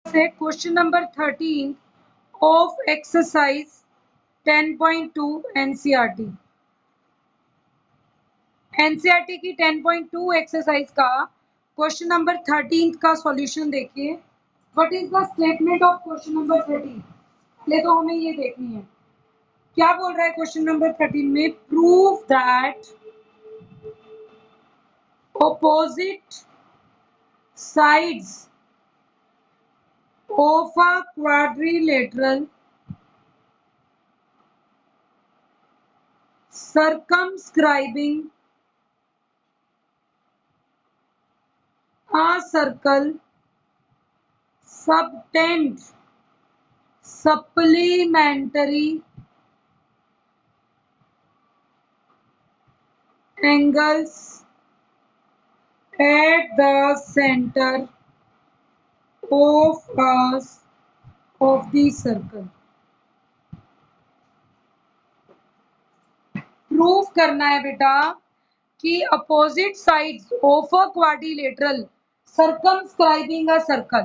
से question number 13 of exercise 10.2 NCERT की 10.2 exercise का क्वेश्चन नंबर 13 का सॉल्यूशन देखिए। What is the statement of question number 13? पहले तो हमें ये देखनी है क्या बोल रहा है क्वेश्चन नंबर 13 में। Prove that opposite sides of a quadrilateral circumscribing a circle subtend supplementary angles at the center of the circle। Prove करना है बेटा कि opposite sides of a quadrilateral circumscribing a circle.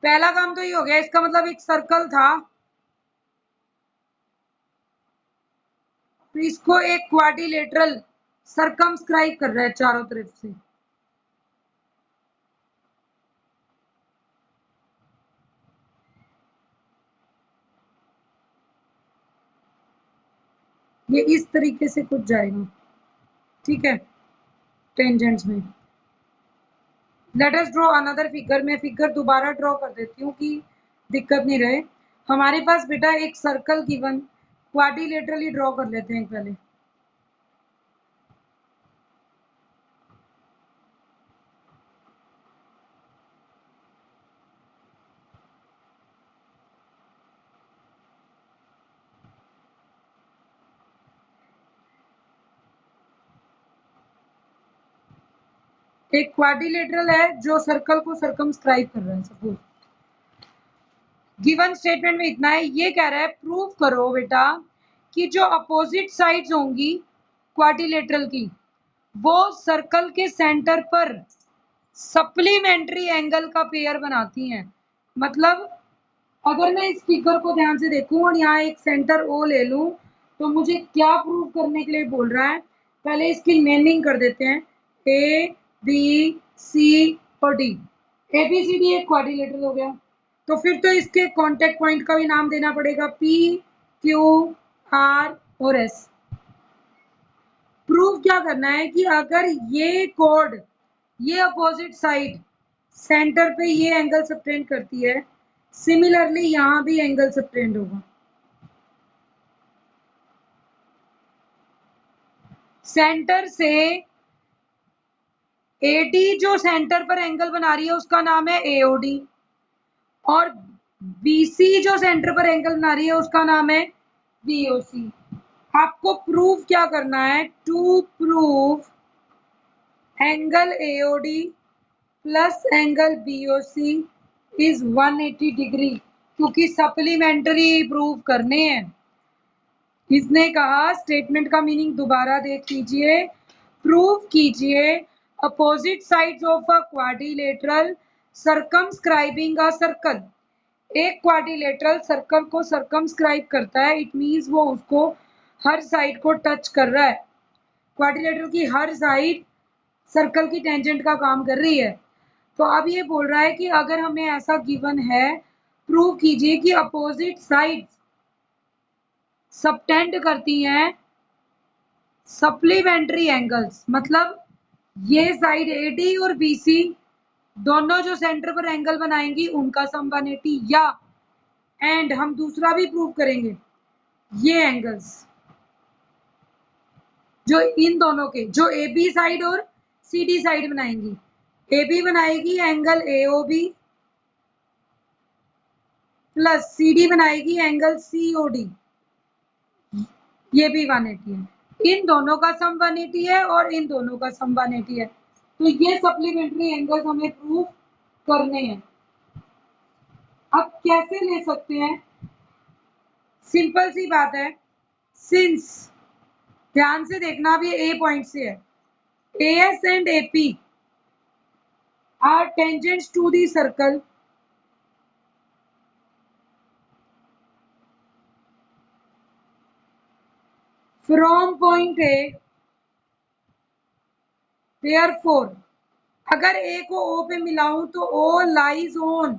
पहला काम तो ये हो गया, इसका मतलब एक सर्कल था तो इसको एक क्वाड्रिलेटरल सर्कमस्क्राइब कर रहा है चारों तरफ से। ये इस तरीके से कुछ जाएगा, ठीक है, टेंजेंट्स में। Let us draw another figure. मैं फिगर दोबारा ड्रॉ कर देती हूँ कि दिक्कत नहीं रहे। हमारे पास बेटा एक सर्कल गिवन, क्वाड्रिलेटरली ड्रॉ कर लेते हैं पहले। एक क्वाड्रिलेटरल है जो सर्कल को सर्कमस्क्राइब कर रहा है। सपोज गिवन स्टेटमेंट में इतना है, ये कह रहा है प्रूव करो बेटा कि जो अपोजिट साइड्स होंगी क्वाड्रिलेटरल की वो सर्कल के सेंटर पर सप्लीमेंट्री एंगल का पेयर बनाती हैं। मतलब अगर मैं इस फिगर को ध्यान से देखूं और यहाँ एक सेंटर ओ ले लूं तो मुझे क्या प्रूव करने के लिए बोल रहा है। पहले इसकी नेमिंग कर देते हैं, ए बी सी और डी। ए बी सी डी एक क्वाड्रिलेटरल हो गया, तो फिर तो इसके कांटेक्ट पॉइंट का भी नाम देना पड़ेगा, पी क्यू आर और एस। प्रूव क्या करना है कि अगर ये कोड, ये अपोजिट साइड सेंटर पे ये एंगल सबटेंड करती है, सिमिलरली यहां भी एंगल सबटेंड होगा। सेंटर से एडी जो सेंटर पर एंगल बना रही है उसका नाम है एओडी, और बीसी जो सेंटर पर एंगल बना रही है उसका नाम है बीओसी। आपको प्रूव क्या करना है, to prove angle AOD plus angle BOC is 180 degree, क्योंकि सप्लीमेंट्री प्रूव करने हैं। इसने कहा, स्टेटमेंट का मीनिंग दोबारा देख लीजिए, प्रूव कीजिए opposite sides of a quadrilateral circumscribing a circle. एक क्वाड्रिलेटरल सर्कल को सर्कमस्क्राइब करता है, इट मींस वो उसको हर साइड को टच कर रहा है। क्वाड्रिलेटरल की हर साइड सर्कल की टेंजेंट का काम कर रही है। तो अब ये बोल रहा है कि अगर हमें ऐसा गिवन है, प्रूव कीजिए कि अपोजिट साइड्स सबटेंड करती हैं सप्लीमेंट्री एंगल्स। मतलब ये साइड एडी और बीसी दोनों जो सेंटर पर एंगल बनाएंगी उनका सम 180, या एंड हम दूसरा भी प्रूव करेंगे, ये एंगल्स जो इन दोनों के, जो ए बी साइड और सी डी साइड बनाएंगी, ए बी बनाएगी angle AOB plus C D बनाएगी एंगल सीओडी, ये भी 180 है। इन दोनों का सम 180 है और इन दोनों का सम 180 है। तो ये सप्लीमेंट्री एंगल्स हमें प्रूव करने हैं। अब कैसे ले सकते हैं, सिंपल सी बात है, सिंस ध्यान से देखना, भी ए पॉइंट से है, AS and AP are tangents to the circle, from point A, therefore अगर ए को ओ पे मिलाऊं तो ओ लाइज ऑन,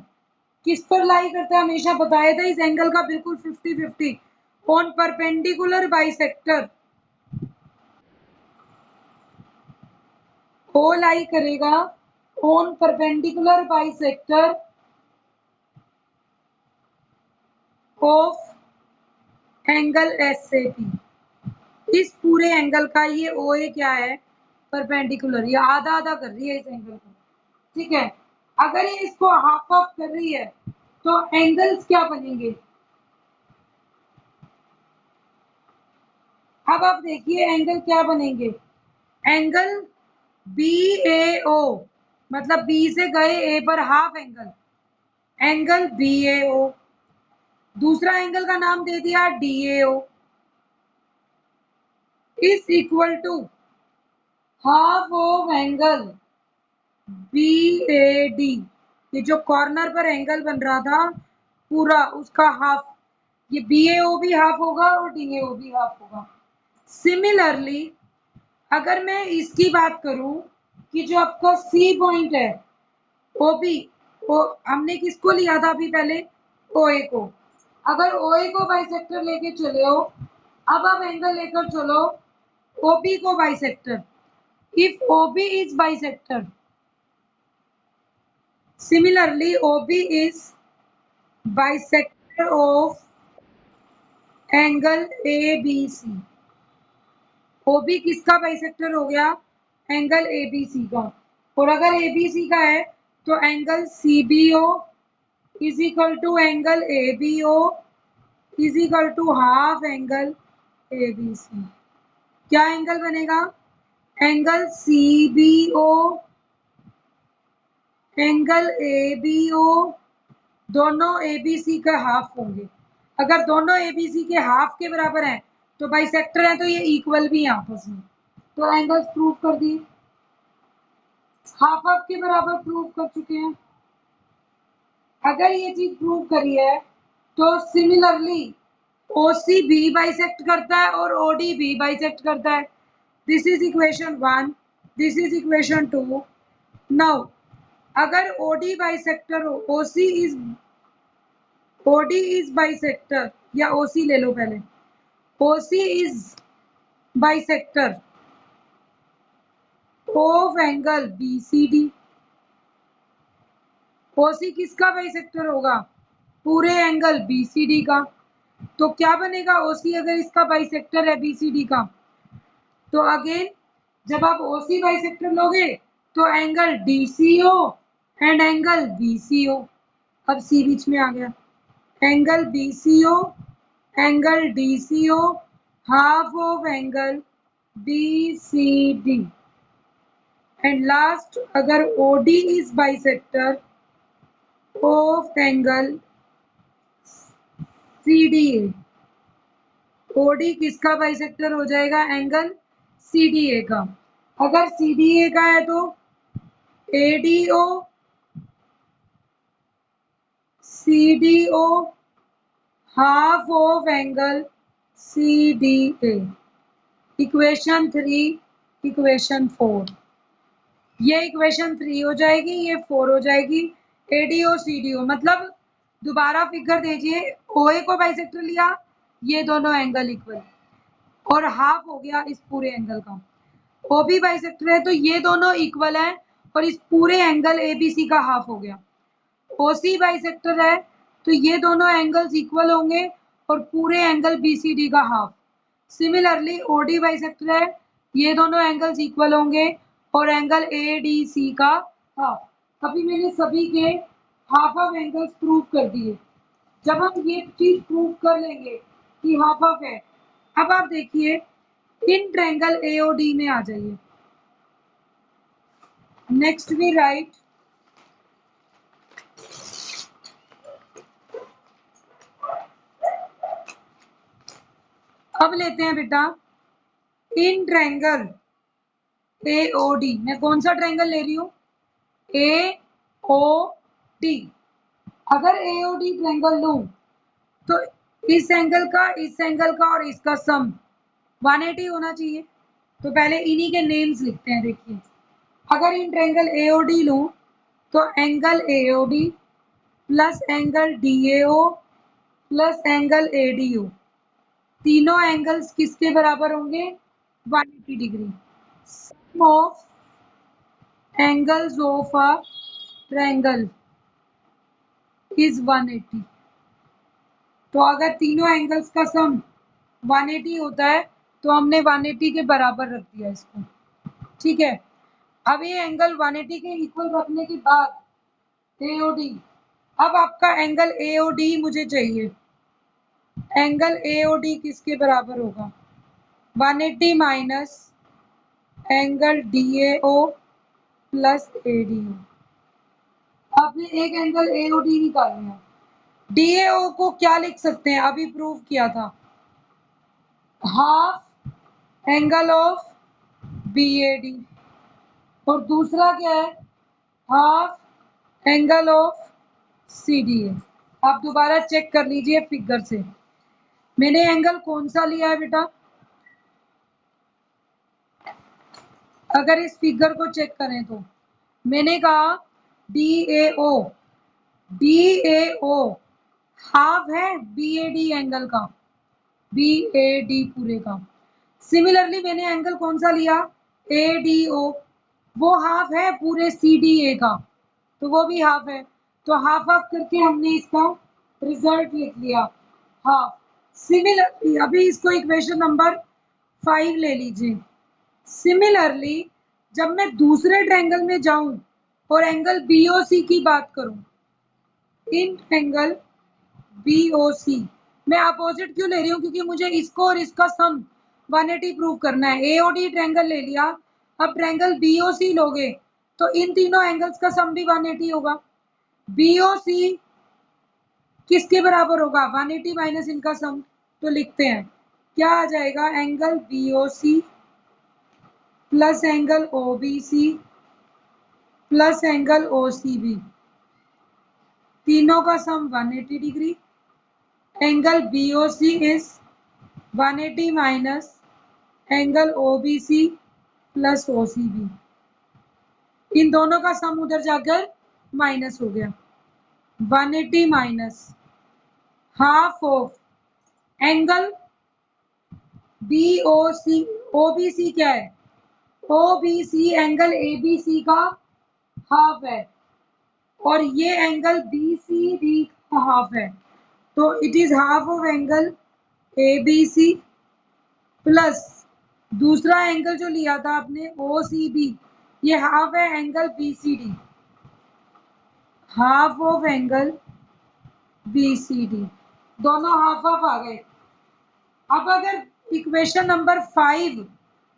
किस पर लाई करता है, हमेशा बताया था इस एंगल का बिल्कुल 50-50, ऑन परपेंडिकुलर बाइसेक्टर। ओ लाई करेगा on perpendicular bisector of angle S से पी। इस पूरे एंगल का ये ओ ए क्या है, परपेंडिकुलर, ये आधा आधा कर रही है इस एंगल को, ठीक है। अगर ये इसको हाफ ऑफ कर रही है तो एंगल्स क्या बनेंगे, अब आप देखिए एंगल क्या बनेंगे। एंगल बी ए ओ, मतलब बी से गए ए पर half angle, angle B A O. दूसरा एंगल का नाम दे दिया D A O, is equal to half of angle B A D. ये जो कॉर्नर पर एंगल बन रहा था पूरा उसका हाफ, ये बी ए ओ भी हाफ होगा और डी ए ओ भी हाफ होगा। सिमिलरली अगर मैं इसकी बात करूं कि जो आपका सी पॉइंट है ओ बी, वो हमने किसको लिया था अभी पहले, ओ ए को। अगर ओ ए को बाइसेक्टर लेके चले हो, अब आप एंगल लेकर चलो ओ बी को bisector. If O B is bisector, similarly O B is bisector of angle A B C. O B किसका बाइसेक्टर हो गया, एंगल ए बी सी का। और अगर ए बी सी का है तो angle C B O is equal to angle A B O is equal to half angle A B C. क्या एंगल बनेगा, angle C B O angle A B O, दोनों A B सी का half होंगे। अगर दोनों A B सी के half के बराबर हैं तो बाइसेक्टर है, तो ये इक्वल भी हैं आपस में, तो एंगल्स प्रूव कर दिए, हाफ हाफ के बराबर प्रूव कर चुके हैं। अगर ये चीज प्रूव करी है तो सिमिलरली ओ सी भी बाइसेक्ट करता है और ओ डी भी बाइसेक्ट करता है। This is equation 1, this is equation 2। Now अगर ओ डी बाइसेक्टर हो, O C is, O D is bisector, या ओ सी ले लो पहले, O C is bisector of angle B C D. O C किसका bisector होगा, पूरे angle B C D का। तो क्या बनेगा ओ सी अगर इसका बाइसेक्टर है बी सी डी का, तो अगेन जब आप ओ सी बाइसेक्टर लोगे तो angle D C O and angle B C O, अब सी बीच में आ गया, angle B C O angle D C O half of angle B C D. And last अगर O D is bisector of angle C D A, O D किसका bisector हो जाएगा, angle C D ए का। अगर सी D ए का है तो A D O C D O half of angle C D A. Equation 3, equation 4, ये इक्वेशन 3 हो जाएगी, ये 4 हो जाएगी। एडीओ सीडीओ मतलब दोबारा फिगर दीजिए, ओए को बाइसेक्टर लिया, ये दोनों एंगल इक्वल और हाफ हो गया इस पूरे एंगल का। ओ भी बाइसेक्टर है तो ये दोनों इक्वल है और इस पूरे एंगल एबीसी का हाफ हो गया। ओ सी बाइसेक्टर है तो ये दोनों एंगल्स इक्वल होंगे और पूरे एंगल बीसीडी का हाफ। सिमिलरली ओडी बाइसेक्टर है, ये दोनों एंगल्स इक्वल होंगे और एंगल ए डी सी का हाफ। अभी मैंने सभी के हाफ हाफ एंगल्स प्रूव कर दिए। जब हम ये चीज प्रूव कर लेंगे कि हाफ हाफ है, अब आप देखिए इन ट्रायंगल एओडी में आ जाइए। नेक्स्ट वी राइट अब लेते हैं बेटा इन ट्रायंगल एओडी। मैं कौन सा ट्रायंगल ले रही हूँ, एओडी। अगर एओडी ट्रायंगल लूं तो इस एंगल का और इसका सम 180 होना चाहिए। तो पहले इन्हीं के नेम्स लिखते हैं। देखिए, अगर इन ट्रायंगल एओडी लूं तो angle AOD plus angle DAO plus angle ADO, तीनों एंगल्स किसके बराबर होंगे? 180 degree. Sum of angles of a triangle is 180। तो अगर तीनों एंगल्स का सम 180 होता है तो हमने 180 के बराबर रख दिया इसको। ठीक है, अब ये एंगल 180 के इक्वल रखने के बाद एओडी, अब आपका एंगल एओडी मुझे चाहिए। एंगल एओडी किसके बराबर होगा? 180 minus angle DAO plus ADO. आपने एक एंगल एओडी निकाल लिया। डीएओ को क्या लिख सकते हैं? अभी प्रूव किया था, हाफ एंगल ऑफ बीएडी। और दूसरा क्या है? Half angle of CDA. आप दोबारा चेक कर लीजिए फिगर से, मैंने एंगल कौन सा लिया है बेटा? अगर इस फिगर को चेक करें तो मैंने कहा डीएओ, डीएओ हाफ है बीएडी एंगल का, बीएडी पूरे का। सिमिलरली मैंने एंगल कौन सा लिया? एडीओ, वो हाफ है पूरे सीडीए का, तो वो भी हाफ है। तो हाफ हाफ करके हमने इसका रिजल्ट लिख लिया, हाफ। सिमिलरली अभी इसको इक्वेशन नंबर 5 ले लीजिए। सिमिलरली जब मैं दूसरे ट्रायंगल में जाऊं और एंगल बीओसी की बात करूं, इन एंगल बीओसी, मैं अपोजिट क्यों ले रही हूँ? क्योंकि मुझे इसको और इसका सम 180 प्रूव करना है। एओडी ट्रायंगल ले लिया, अब ट्रायंगल बीओसी लोगे तो इन तीनों एंगल्स का सम भी 180 होगा। बीओसी किसके बराबर होगा? 180 माइनस इनका सम। तो लिखते हैं, क्या आ जाएगा? Angle BOC plus angle OBC plus angle OCB, तीनों का सम 180 डिग्री। Angle BOC is 180 minus angle OBC plus OCB, इन दोनों का सम उधर जाकर माइनस हो गया। 180 minus half of angle BOC, OBC क्या है? ओबीसी एंगल एबीसी का हाफ है और ये एंगल बीसीडी का हाफ है, तो it is half of angle ABC plus दूसरा एंगल जो लिया था आपने ओसीबी, ये हाफ है angle BCD, half of angle BCD, दोनों हाफ हाफ आ गए। अब अगर इक्वेशन नंबर 5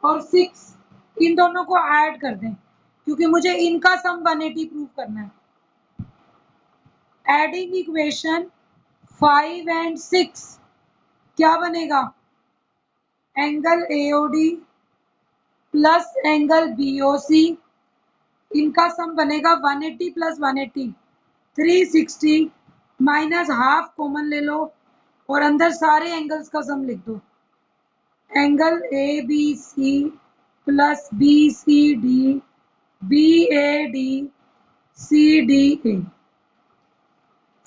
और 6 इन दोनों को ऐड कर दें, क्योंकि मुझे इनका सम 180 प्रूव करना है। एडिंग इक्वेशन 5 एंड 6 क्या बनेगा? Angle AOD plus angle BOC, इनका सम बनेगा 180 प्लस 180 360 माइनस हाफ कॉमन ले लो और अंदर सारे एंगल्स का सम लिख दो। Angle A B C plus B C D B A D C D A,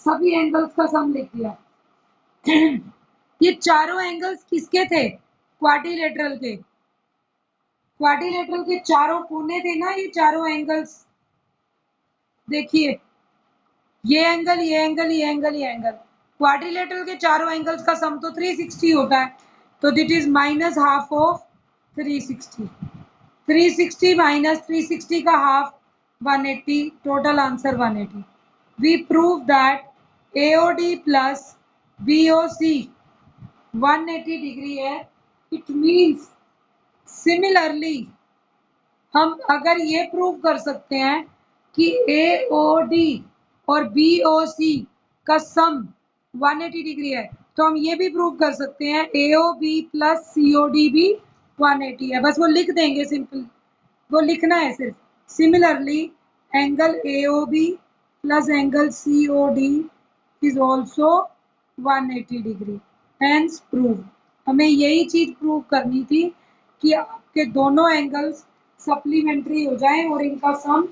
सभी एंगल्स का सम लिख दिया। ये चारों एंगल्स किसके थे? क्वाड्रिलेटरल के। क्वाड्रिलेटरल के चारों कोने थे ना ये चारों एंगल्स। देखिए, ये एंगल, ये एंगल, ये एंगल, ये एंगल, क्वाड्रिलेटरल के चारों एंगल्स का सम तो 360 होता है, तो that is minus half of 360। 360 minus 360 का half 180, total answer 180। We prove that AOD plus BOC 180 degree है। इट मीन्स सिमिलरली हम अगर ये प्रूव कर सकते हैं कि AOD और BOC का सम 180 डिग्री है, तो हम ये भी प्रूव कर सकते हैं AOB प्लस COD भी 180 है। बस वो लिख देंगे, सिंपल वो लिखना है सिर्फ। Similarly angle AOB plus angle COD is also 180 degree, hence proved। हमें यही चीज प्रूव करनी थी कि आपके दोनों एंगल्स सप्लीमेंट्री हो जाएं और इनका सम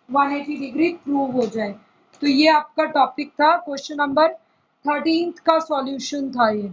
180 डिग्री प्रूव हो जाए। तो ये आपका टॉपिक था, क्वेश्चन नंबर 13 का सॉल्यूशन था ये।